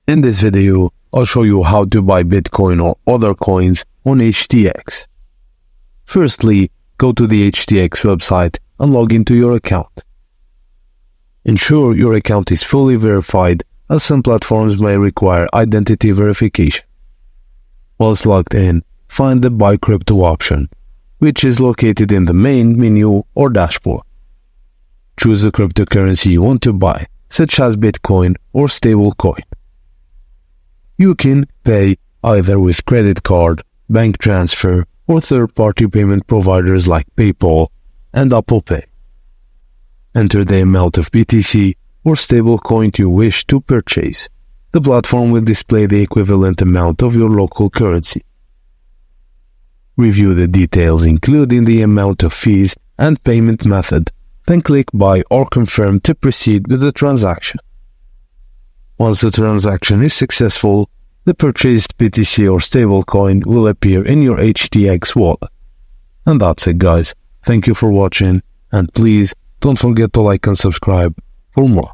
In this video, I'll show you how to buy Bitcoin or other coins on HTX. Firstly, go to the HTX website and log into your account. Ensure your account is fully verified, as some platforms may require identity verification. Once logged in, find the Buy Crypto option, which is located in the main menu or dashboard. Choose the cryptocurrency you want to buy, such as Bitcoin or Stablecoin. You can pay either with credit card, bank transfer, or third-party payment providers like PayPal and Apple Pay. Enter the amount of BTC or stablecoin you wish to purchase. The platform will display the equivalent amount of your local currency. Review the details, including the amount of fees and payment method, then click Buy or Confirm to proceed with the transaction. Once the transaction is successful, the purchased BTC or stablecoin will appear in your HTX wallet. And that's it, guys. Thank you for watching, and please don't forget to like and subscribe for more.